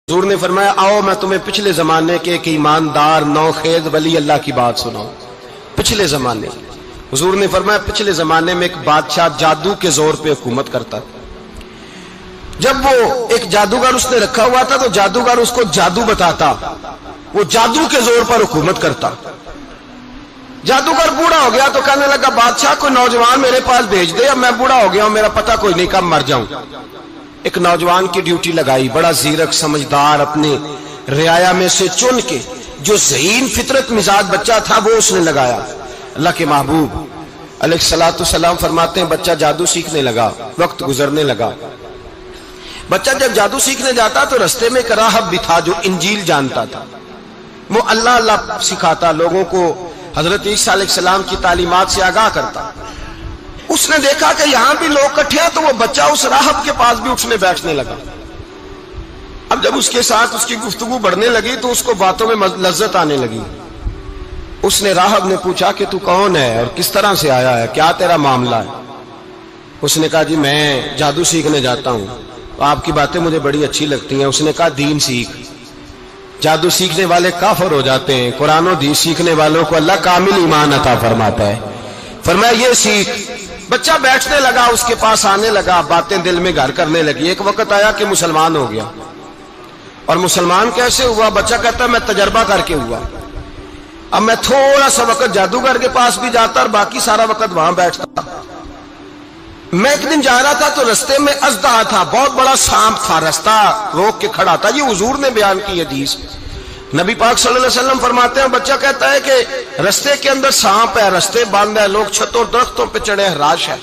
حضور نے فرمایا آؤ میں تمہیں پچھلے زمانے کے ایک ایماندار نوخیز ولی اللہ کی بات سناؤں. پچھلے زمانے حضور نے فرمایا پچھلے زمانے میں ایک بادشاہ جادو کے زور پہ حکومت کرتا تھا. جب وہ ایک جادوگر اس نے رکھا ہوا تھا تو جادوگر اس کو جادو بتاتا, وہ جادو کے زور پر حکومت کرتا. جادوگر بوڑھا ہو گیا تو کہنے لگا بادشاہ کوئی نوجوان میرے پاس بھیج دے, اب میں بوڑھا ہو گیا ہوں, میرا پتہ کوئی نہیں کب مر جاؤں. ایک نوجوان کی ڈیوٹی لگائی, بڑا زیرک سمجھدار, اپنے رعایا میں سے چن کے جو ذہین فطرت مزاج بچہ تھا وہ اس نے لگایا. اللہ کے محبوب علیہ الصلوۃ والسلام فرماتے ہیں بچہ جادو سیکھنے لگا, وقت گزرنے لگا. بچہ جب جادو سیکھنے جاتا تو رستے میں ایک راہب بھی تھا جو انجیل جانتا تھا, وہ اللہ اللہ سکھاتا, لوگوں کو حضرت عیسیٰ علیہ السلام کی تعلیمات سے آگاہ کرتا. اس نے دیکھا کہ یہاں بھی لوگ اکٹھے ہیں تو وہ بچہ اس راہب کے پاس بھی اٹھنے بیٹھنے لگا. اب جب اس کے ساتھ اس کی گفتگو بڑھنے لگی تو اس کو باتوں میں لذت آنے لگی. اس نے راہب نے پوچھا کہ تو کون ہے اور کس طرح سے آیا ہے, کیا تیرا معاملہ ہے؟ اس نے کہا جی میں جادو سیکھنے جاتا ہوں, آپ کی باتیں مجھے بڑی اچھی لگتی ہیں. اس نے کہا دین سیکھ, جادو سیکھنے والے کافر ہو جاتے ہیں, قرآن و حدیث سیکھنے والوں کو اللہ کامل ایمان عطا فرماتا ہے. فرمایا یہ سیکھ. بچہ بیٹھنے لگا, اس کے پاس آنے لگا, باتیں دل میں گھر کرنے لگی. ایک وقت آیا کہ مسلمان ہو گیا. اور مسلمان کیسے ہوا؟ بچہ کہتا ہے میں تجربہ کر کے ہوا. اب میں تھوڑا سا وقت جادوگر کے پاس بھی جاتا اور باقی سارا وقت وہاں بیٹھتا. میں ایک دن جا رہا تھا تو رستے میں اژدہا تھا, بہت بڑا سانپ تھا, رستہ روک کے کھڑا تھا. یہ حضور نے بیان کی حدیث. نبی پاک صلی اللہ علیہ وسلم فرماتے ہیں بچہ کہتا ہے کہ رستے کے اندر سانپ ہے, رستے بند ہے, لوگ چھتوں درختوں پہ چڑھے, ہراش ہے.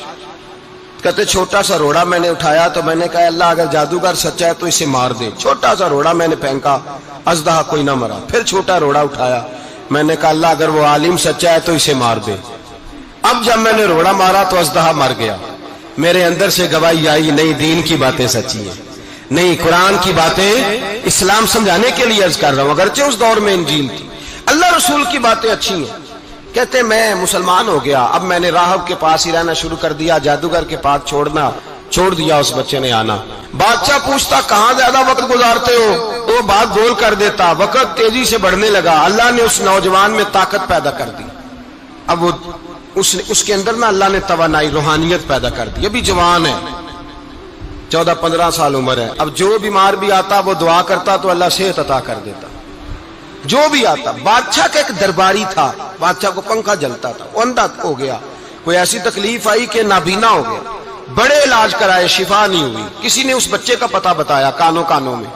کہتے چھوٹا سا روڑا میں نے اٹھایا تو میں نے کہا اللہ اگر جادوگر سچا ہے تو اسے مار دے. چھوٹا سا روڑا میں نے پھینکا, اژدہا کوئی نہ مرا. پھر چھوٹا روڑا اٹھایا, میں نے کہا اللہ اگر وہ عالم سچا ہے تو اسے مار دے. اب جب میں نے روڑا مارا تو اژدہا مر گیا. میرے اندر سے گواہی آئی نہیں دین کی باتیں سچی ہیں, نہیں قرآن کی باتیں اسلام سمجھانے کے لیے عرض کر رہا ہوں. اگرچہ اس دور میں انجیل تھی, اللہ رسول کی باتیں اچھی ہیں. کہتے میں مسلمان ہو گیا, اب میں نے راہب کے پاس ہی رہنا شروع کر دیا, جادوگر کے پاس چھوڑ دیا. اس بچے نے آنا. بادشاہ پوچھتا کہاں زیادہ وقت گزارتے ہو, تو وہ بات گول کر دیتا. وقت تیزی سے بڑھنے لگا. اللہ نے اس نوجوان میں طاقت پیدا کر دی. اب وہ اس کے اندر نا اللہ نے توانائی روحانیت پیدا کر دی. ابھی جوان ہے, 14-15 سال عمر ہے. اب جو بیمار بھی آتا وہ دعا کرتا تو اللہ صحت عطا کر دیتا. جو بھی آتا. بادشاہ کا ایک درباری تھا, بادشاہ کو پنکھا جلتا تھا, وہ اندھا ہو گیا. کوئی ایسی تکلیف آئی کہ نابینا ہو گیا, بڑے علاج کرائے, شفا نہیں ہوئی. کسی نے اس بچے کا پتہ بتایا کانوں میں,